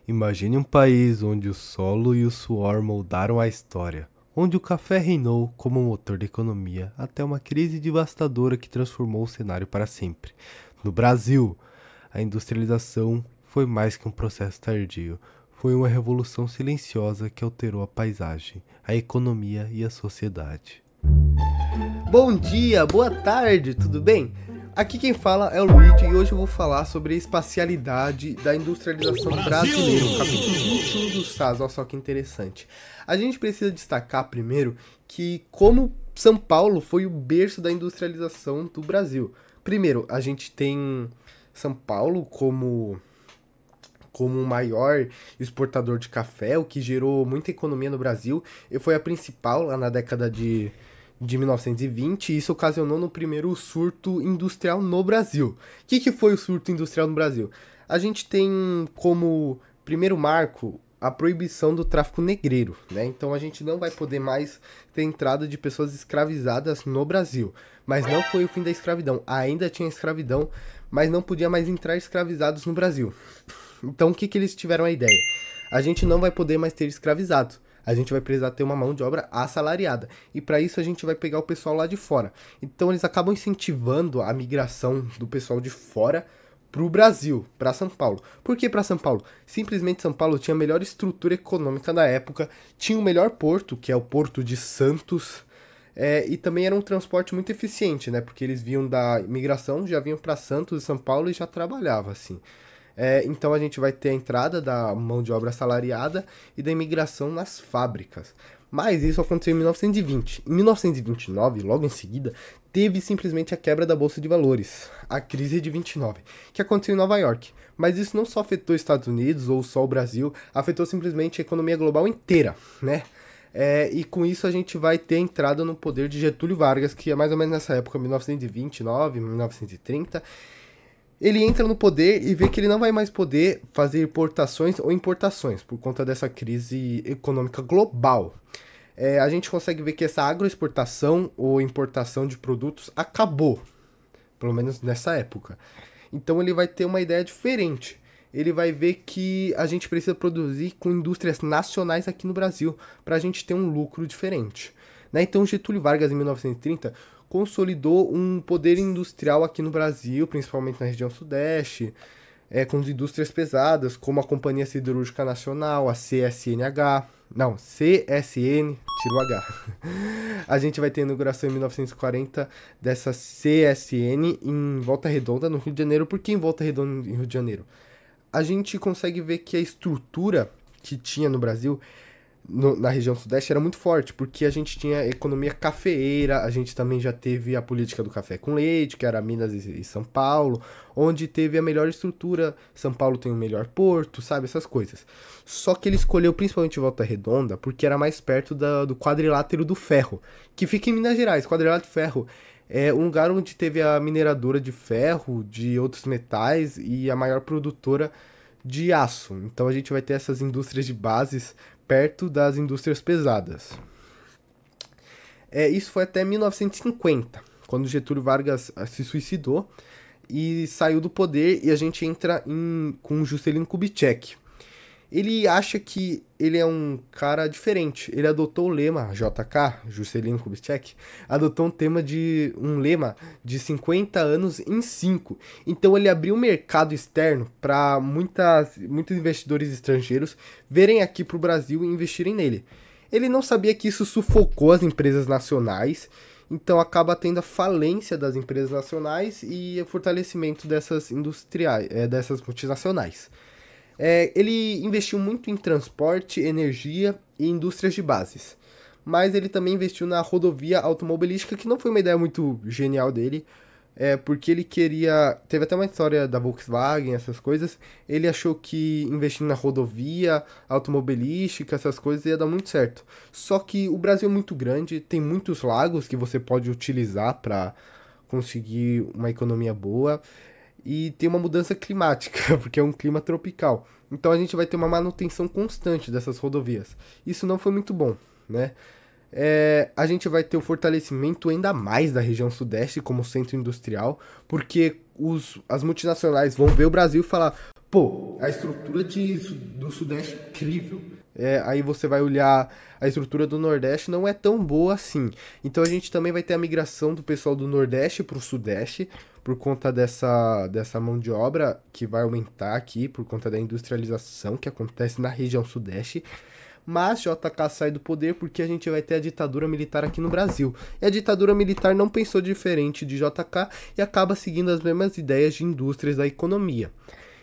Imagine um país onde o solo e o suor moldaram a história, onde o café reinou como motor da economia até uma crise devastadora que transformou o cenário para sempre. No Brasil, a industrialização foi mais que um processo tardio, foi uma revolução silenciosa que alterou a paisagem, a economia e a sociedade. Bom dia, boa tarde, tudo bem? Aqui quem fala é o Luigi e hoje eu vou falar sobre a espacialidade da industrialização brasileira, o capítulo 21 do SAS, olha só que interessante. A gente precisa destacar primeiro que como São Paulo foi o berço da industrialização do Brasil. Primeiro, a gente tem São Paulo como o maior exportador de café, o que gerou muita economia no Brasil, e foi a principal lá na década de 1920, e isso ocasionou no primeiro surto industrial no Brasil. O que foi o surto industrial no Brasil? A gente tem como primeiro marco a proibição do tráfico negreiro, né? Então a gente não vai poder mais ter entrada de pessoas escravizadas no Brasil. Mas não foi o fim da escravidão. Ainda tinha escravidão, mas não podia mais entrar escravizados no Brasil. Então o que eles tiveram a ideia? A gente não vai poder mais ter escravizado. A gente vai precisar ter uma mão de obra assalariada. E para isso a gente vai pegar o pessoal lá de fora. Então eles acabam incentivando a migração do pessoal de fora para o Brasil, para São Paulo. Por que para São Paulo? Simplesmente São Paulo tinha a melhor estrutura econômica da época, tinha o melhor porto, que é o Porto de Santos, e também era um transporte muito eficiente, né? Porque eles vinham da imigração, já vinham para Santos e São Paulo e já trabalhava assim. Então a gente vai ter a entrada da mão de obra assalariada e da imigração nas fábricas. Mas isso aconteceu em 1920. Em 1929, logo em seguida, teve simplesmente a quebra da Bolsa de Valores, a crise de 29, que aconteceu em Nova York. Mas isso não só afetou os Estados Unidos ou só o Brasil, afetou simplesmente a economia global inteira, né? E com isso a gente vai ter a entrada no poder de Getúlio Vargas, que é mais ou menos nessa época, 1929, 1930, ele entra no poder e vê que ele não vai mais poder fazer exportações ou importações por conta dessa crise econômica global. A gente consegue ver que essa agroexportação ou importação de produtos acabou, pelo menos nessa época. Então ele vai ter uma ideia diferente. Ele vai ver que a gente precisa produzir com indústrias nacionais aqui no Brasil para a gente ter um lucro diferente. Então Getúlio Vargas, em 1930, consolidou um poder industrial aqui no Brasil, principalmente na região sudeste, com indústrias pesadas, como a Companhia Siderúrgica Nacional, a CSN, tira o H. A gente vai ter a inauguração em 1940 dessa CSN em Volta Redonda, no Rio de Janeiro. Por que em Volta Redonda, no Rio de Janeiro? A gente consegue ver que a estrutura que tinha no Brasil na região sudeste era muito forte, porque a gente tinha economia cafeeira, a gente também já teve a política do café com leite, que era Minas e São Paulo, onde teve a melhor estrutura. São Paulo tem o melhor porto, sabe, essas coisas. Só que ele escolheu principalmente Volta Redonda porque era mais perto do quadrilátero do ferro, que fica em Minas Gerais. Quadrilátero do ferro é um lugar onde teve a mineradora de ferro, de outros metais e a maior produtora de aço. Então a gente vai ter essas indústrias de bases perto das indústrias pesadas. Isso foi até 1950, quando Getúlio Vargas se suicidou e saiu do poder, e a gente entra com Juscelino Kubitschek. Ele acha que ele é um cara diferente. Ele adotou o lema, JK, Juscelino Kubitschek, adotou um lema de 50 anos em 5. Então ele abriu um mercado externo para muitos investidores estrangeiros verem aqui para o Brasil e investirem nele. Ele não sabia que isso sufocou as empresas nacionais, então acaba tendo a falência das empresas nacionais e o fortalecimento dessas dessas multinacionais. Ele investiu muito em transporte, energia e indústrias de bases. Mas ele também investiu na rodovia automobilística, que não foi uma ideia muito genial dele, porque ele queria... Teve até uma história da Volkswagen, essas coisas. Ele achou que investindo na rodovia automobilística, essas coisas, ia dar muito certo. Só que o Brasil é muito grande, tem muitos lagos que você pode utilizar para conseguir uma economia boa. E tem uma mudança climática, porque é um clima tropical. Então a gente vai ter uma manutenção constante dessas rodovias. Isso não foi muito bom, né? A gente vai ter o fortalecimento ainda mais da região sudeste como centro industrial, porque as multinacionais vão ver o Brasil e falar: pô, a estrutura do do Sudeste é incrível. Aí você vai olhar a estrutura do Nordeste, não é tão boa assim. Então a gente também vai ter a migração do pessoal do Nordeste para o Sudeste, por conta dessa mão de obra que vai aumentar aqui, por conta da industrialização que acontece na região Sudeste. Mas JK sai do poder porque a gente vai ter a ditadura militar aqui no Brasil. E a ditadura militar não pensou diferente de JK e acaba seguindo as mesmas ideias de indústrias da economia.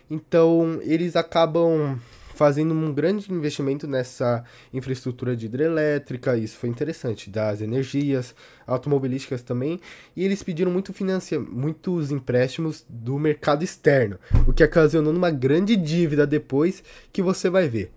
Então, eles acabam fazendo um grande investimento nessa infraestrutura de hidrelétrica, isso foi interessante, das energias automobilísticas também, e eles pediram muitos empréstimos do mercado externo, o que ocasionou uma grande dívida depois que você vai ver.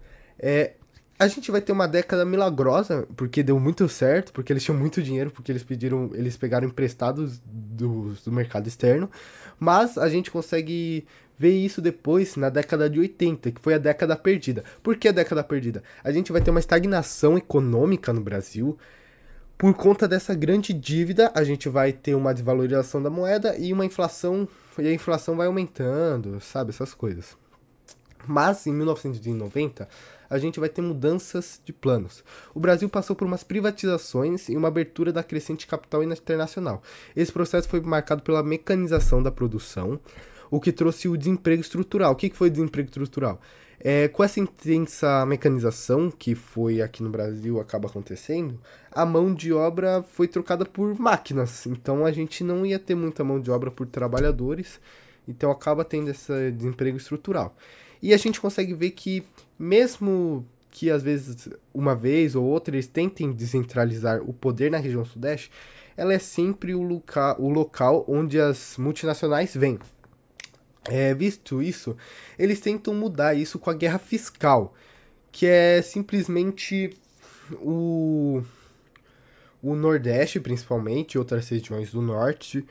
A gente vai ter uma década milagrosa, porque deu muito certo, porque eles tinham muito dinheiro, porque eles pegaram emprestados do mercado externo, mas a gente consegue ver isso depois na década de 80, que foi a década perdida. Por que a década perdida? A gente vai ter uma estagnação econômica no Brasil, por conta dessa grande dívida, a gente vai ter uma desvalorização da moeda e uma inflação, e a inflação vai aumentando, sabe, essas coisas. Mas em 1990, a gente vai ter mudanças de planos. O Brasil passou por umas privatizações e uma abertura da crescente capital internacional. Esse processo foi marcado pela mecanização da produção, o que trouxe o desemprego estrutural. O que foi o desemprego estrutural? Com essa intensa mecanização que foi aqui no Brasil acaba acontecendo, a mão de obra foi trocada por máquinas. Então a gente não ia ter muita mão de obra por trabalhadores, então acaba tendo esse desemprego estrutural. E a gente consegue ver que, mesmo que às vezes, uma vez ou outra, eles tentem descentralizar o poder na região Sudeste, ela é sempre o local onde as multinacionais vêm. Visto isso, eles tentam mudar isso com a guerra fiscal, que é simplesmente o Nordeste, principalmente, e outras regiões do Norte,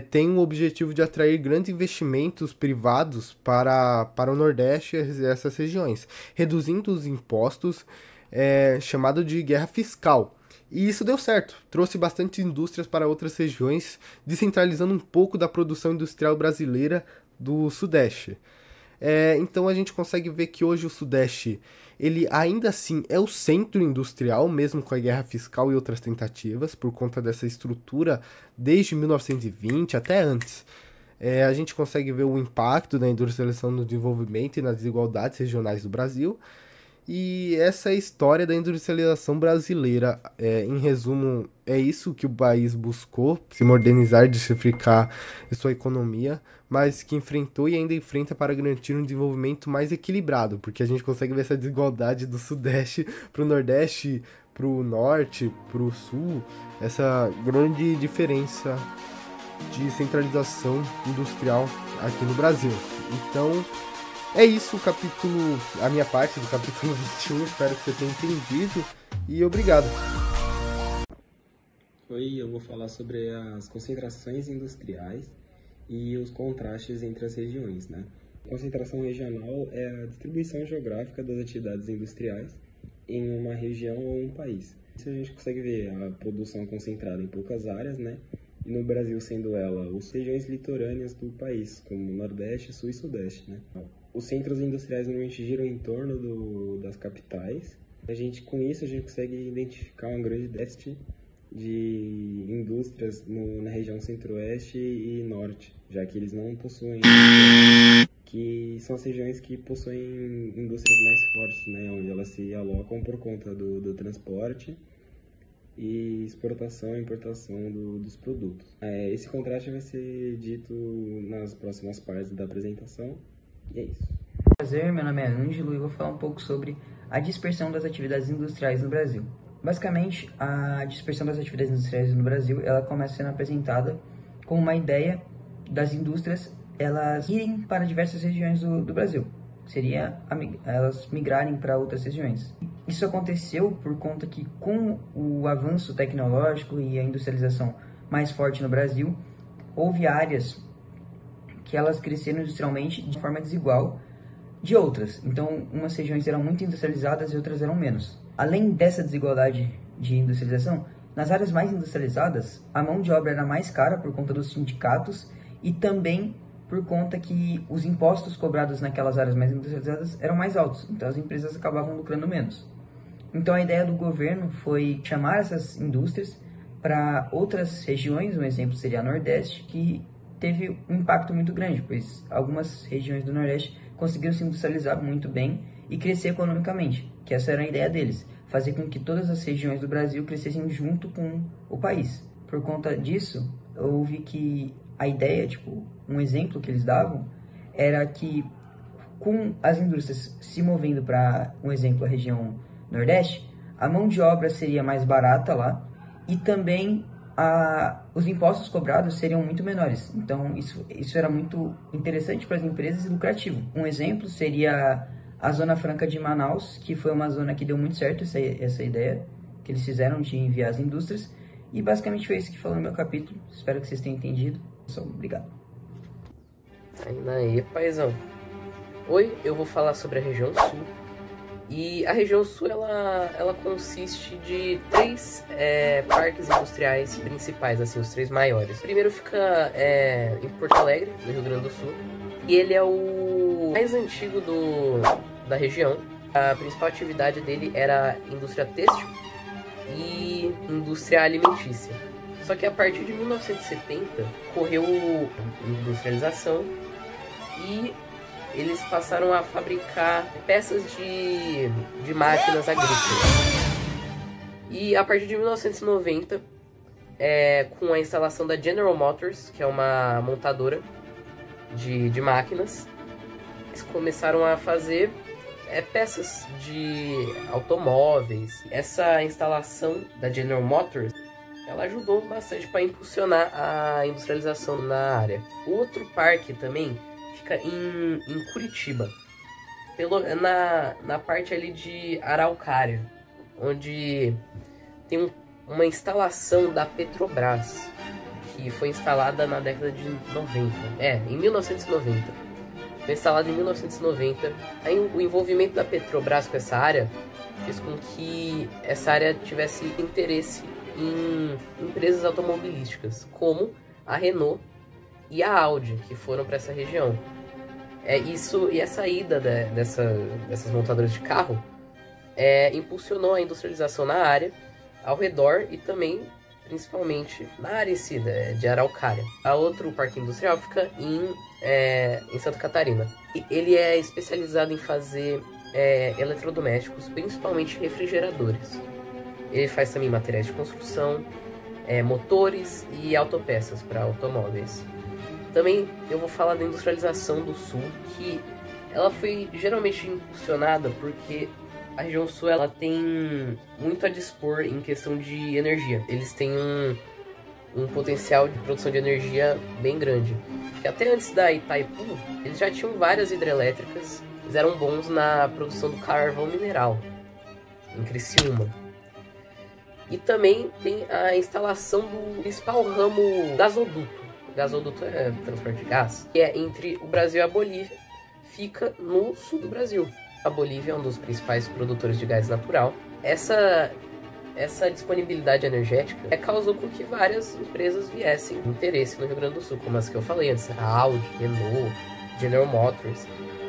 tem o objetivo de atrair grandes investimentos privados para o Nordeste e essas regiões, reduzindo os impostos, chamado de guerra fiscal. E isso deu certo, trouxe bastante indústrias para outras regiões, descentralizando um pouco da produção industrial brasileira do Sudeste. Então a gente consegue ver que hoje o Sudeste, ele ainda assim é o centro industrial, mesmo com a guerra fiscal e outras tentativas, por conta dessa estrutura desde 1920 até antes. A gente consegue ver o impacto da industrialização no desenvolvimento e nas desigualdades regionais do Brasil. E essa é a história da industrialização brasileira. Em resumo, é isso que o país buscou, se modernizar, diversificar sua economia, mas que enfrentou e ainda enfrenta para garantir um desenvolvimento mais equilibrado, porque a gente consegue ver essa desigualdade do Sudeste para o Nordeste, para o Norte, para o Sul, essa grande diferença de centralização industrial aqui no Brasil. Então, é isso a minha parte do capítulo 21, espero que você tenha entendido e obrigado. Oi, eu vou falar sobre as concentrações industriais e os contrastes entre as regiões, né? Concentração regional é a distribuição geográfica das atividades industriais em uma região ou um país. Isso a gente consegue ver a produção concentrada em poucas áreas, né? E no Brasil sendo ela as regiões litorâneas do país, como Nordeste, Sul e Sudeste, né? Os centros industriais normalmente giram em torno das capitais. Com isso a gente consegue identificar um grande déficit de indústrias na região centro-oeste e norte, já que eles não possuem, que são as regiões que possuem indústrias mais fortes, né, onde elas se alocam por conta do transporte e exportação e importação dos produtos. Esse contraste vai ser dito nas próximas partes da apresentação, e é isso. Prazer, meu nome é Ângelo e vou falar um pouco sobre a dispersão das atividades industriais no Brasil. Basicamente, a dispersão das atividades industriais no Brasil, ela começa sendo apresentada como uma ideia das indústrias elas irem para diversas regiões do Brasil. Seria elas migrarem para outras regiões. Isso aconteceu por conta que, com o avanço tecnológico e a industrialização mais forte no Brasil, houve áreas que elas cresceram industrialmente de forma desigual de outras. Então, umas regiões eram muito industrializadas e outras eram menos. Além dessa desigualdade de industrialização, nas áreas mais industrializadas, a mão de obra era mais cara por conta dos sindicatos e também por conta que os impostos cobrados naquelas áreas mais industrializadas eram mais altos, então as empresas acabavam lucrando menos. Então a ideia do governo foi chamar essas indústrias para outras regiões, um exemplo seria a Nordeste, que teve um impacto muito grande, pois algumas regiões do Nordeste conseguiram se industrializar muito bem e crescer economicamente, que essa era a ideia deles, fazer com que todas as regiões do Brasil crescessem junto com o país. Por conta disso, houve que a ideia, um exemplo que eles davam, era que com as indústrias se movendo para, um exemplo, a região Nordeste, a mão de obra seria mais barata lá e também os impostos cobrados seriam muito menores. Então, isso era muito interessante para as empresas e lucrativo. Um exemplo seria a Zona Franca de Manaus, que foi uma zona que deu muito certo essa ideia que eles fizeram de enviar as indústrias. E basicamente foi isso que falou no meu capítulo. Espero que vocês tenham entendido. Obrigado. Aí, paizão. Oi, eu vou falar sobre a região sul. E a região sul, ela consiste de 3 parques industriais principais, assim, os 3 maiores. O primeiro fica em Porto Alegre, no Rio Grande do Sul. E ele é o mais antigo da região. A principal atividade dele era indústria têxtil e indústria alimentícia. Só que a partir de 1970 ocorreu industrialização e eles passaram a fabricar peças de máquinas agrícolas. E a partir de 1990, com a instalação da General Motors, que é uma montadora de máquinas, eles começaram a fazer peças de automóveis. Essa instalação da General Motors, ela ajudou bastante para impulsionar a industrialização na área. O outro parque também fica em Curitiba, na parte ali de Araucária, onde tem uma instalação da Petrobras, que foi instalada na década de 90, em 1990. Foi instalada em 1990. Aí o envolvimento da Petrobras com essa área fez com que essa área tivesse interesse em empresas automobilísticas, como a Renault e a Audi, que foram para essa região. E essa ida dessas montadoras de carro impulsionou a industrialização na área, ao redor e também, principalmente, na área em si, de Araucária. A outro parque industrial fica em Santa Catarina. E ele é especializado em fazer eletrodomésticos, principalmente refrigeradores. Ele faz também materiais de construção, motores e autopeças para automóveis. Também eu vou falar da industrialização do sul, que ela foi geralmente impulsionada porque a região sul ela tem muito a dispor em questão de energia. Eles têm um potencial de produção de energia bem grande. Porque até antes da Itaipu, eles já tinham várias hidrelétricas, eles eram bons na produção do carvão mineral, em Criciúma. E também tem a instalação do principal ramo gasoduto. O gasoduto é transporte de gás, que é entre o Brasil e a Bolívia, fica no sul do Brasil. A Bolívia é um dos principais produtores de gás natural. Essa disponibilidade energética causou com que várias empresas viessem interesse no Rio Grande do Sul, como as que eu falei antes, a Audi, Renault, General Motors.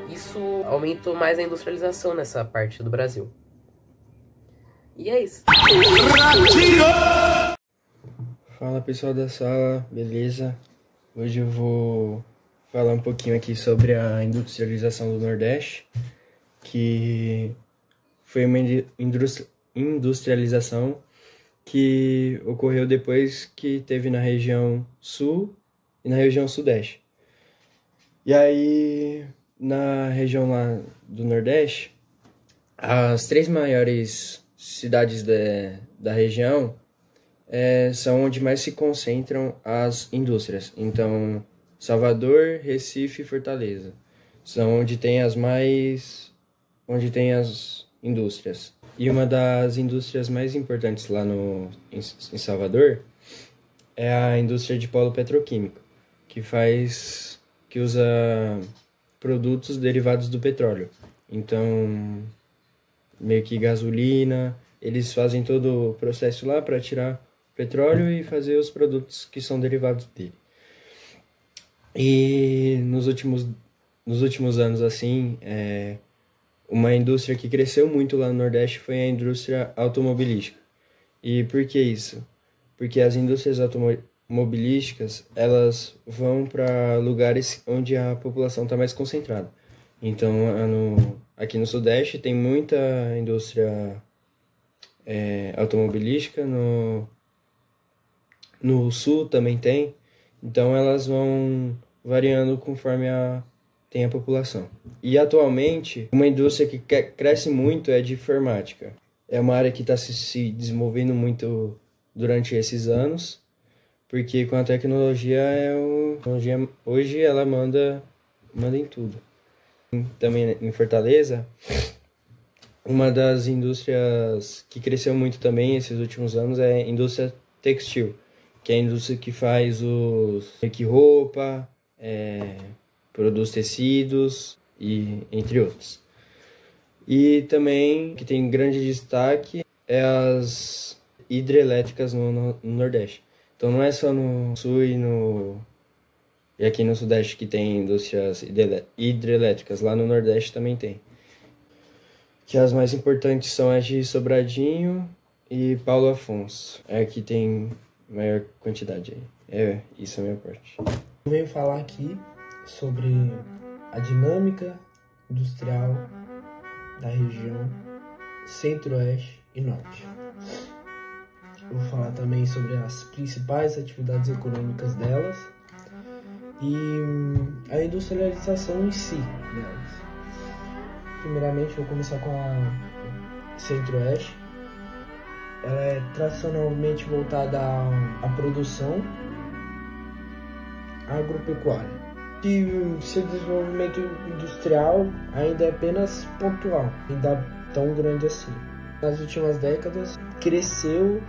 Isso aumentou mais a industrialização nessa parte do Brasil. E é isso. Fala pessoal da sala, beleza? Hoje eu vou falar um pouquinho aqui sobre a industrialização do Nordeste, que foi uma industrialização que ocorreu depois que teve na região Sul e na região Sudeste. E aí, na região lá do Nordeste, as 3 maiores cidades da região são onde mais se concentram as indústrias. Então, Salvador, Recife e Fortaleza são onde tem as indústrias. E uma das indústrias mais importantes lá em Salvador é a indústria de polo petroquímico, que usa produtos derivados do petróleo. Então, meio que gasolina, eles fazem todo o processo lá para tirar o petróleo e fazer os produtos que são derivados dele. E nos últimos anos, assim, uma indústria que cresceu muito lá no Nordeste foi a indústria automobilística. E por que isso? Porque as indústrias automobilísticas, elas vão para lugares onde a população está mais concentrada. Então, aqui no Sudeste tem muita indústria automobilística, no Sul também tem. Então, elas vão variando conforme tem a população. E, atualmente, uma indústria que cresce muito é de informática. É uma área que está se desenvolvendo muito durante esses anos, porque com a tecnologia, hoje ela manda em tudo. Também em Fortaleza, uma das indústrias que cresceu muito também esses últimos anos é a indústria textil, que é a indústria que faz roupa, produz tecidos, e entre outros. E também, que tem grande destaque, é as hidrelétricas no Nordeste. Então não é só no Sul e aqui no Sudeste que tem indústrias hidrelétricas, lá no Nordeste também tem. Que as mais importantes são as de Sobradinho e Paulo Afonso. É que tem maior quantidade aí. Isso é a minha parte. Eu venho falar aqui sobre a dinâmica industrial da região Centro-Oeste e Norte. Eu vou falar também sobre as principais atividades econômicas delas e a industrialização em si delas. Primeiramente, vou começar com a Centro-Oeste. Ela é tradicionalmente voltada à produção agropecuária. E seu desenvolvimento industrial ainda é apenas pontual, ainda tão grande assim. Nas últimas décadas, cresceu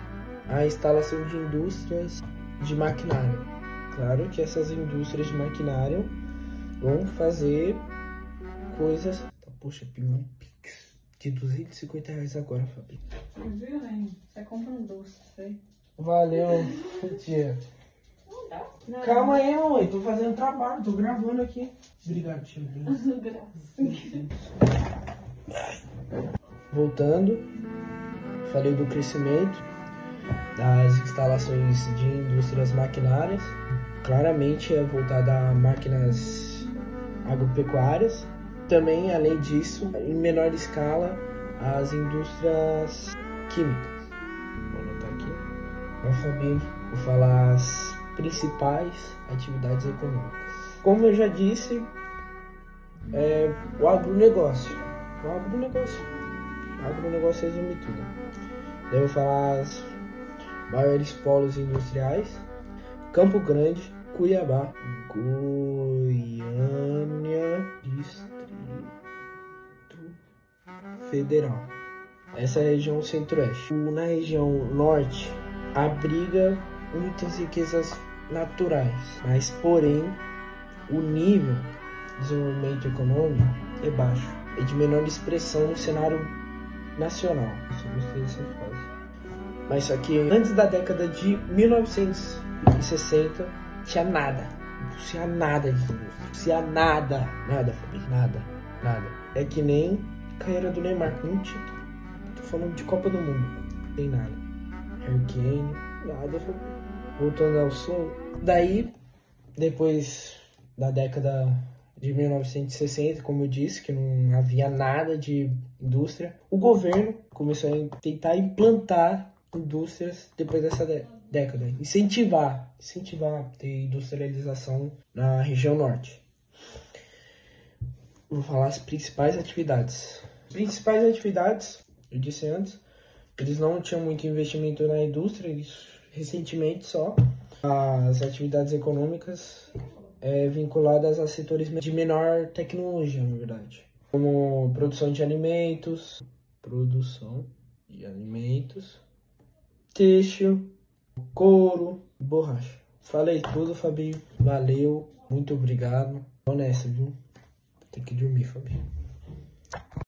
a instalação de indústrias de maquinário. Claro que essas indústrias de maquinário vão fazer coisas... Poxa, pingou um Pix de R$250 agora, Fabi. Viu, né? Você compra um doce, sei. Valeu, tia. Não. Calma aí, mamãe. Tô fazendo trabalho, tô gravando aqui. Obrigado, tio. Voltando, falei do crescimento das instalações de indústrias maquinárias. Claramente é voltada a máquinas agropecuárias. Também, além disso, em menor escala, as indústrias químicas. Vou anotar aqui. Então, Fabi, vou falar as principais atividades econômicas. Como eu já disse, o agronegócio. O agronegócio resume tudo. Daí eu vou falar as maiores polos industriais: Campo Grande, Cuiabá, Goiânia, Distrito Federal. Essa é a região Centro-Oeste. Na região Norte, abriga muitas riquezas naturais, mas porém o nível de desenvolvimento econômico é baixo, é de menor expressão no cenário nacional. Eu gostei dessa frase. Mas só que antes da década de 1960 tinha nada de indústria, tinha nada, Fabi, nada. É que nem carreira do Neymar, um título. Tô falando de Copa do Mundo, não tem nada. Harry Kane, nada, Fabi. Voltando ao Sul, daí, depois da década de 1960, como eu disse, que não havia nada de indústria, o governo começou a tentar implantar indústrias depois dessa década, incentivar a industrialização na região norte. Vou falar as principais atividades. Eu disse antes, eles não tinham muito investimento na indústria, eles recentemente só. As atividades econômicas vinculadas a setores de menor tecnologia, na verdade, como produção de alimentos, têxtil, couro, borracha. Falei tudo, Fabi. Valeu, muito obrigado. Tô nessa, viu? Tem que dormir, Fabi.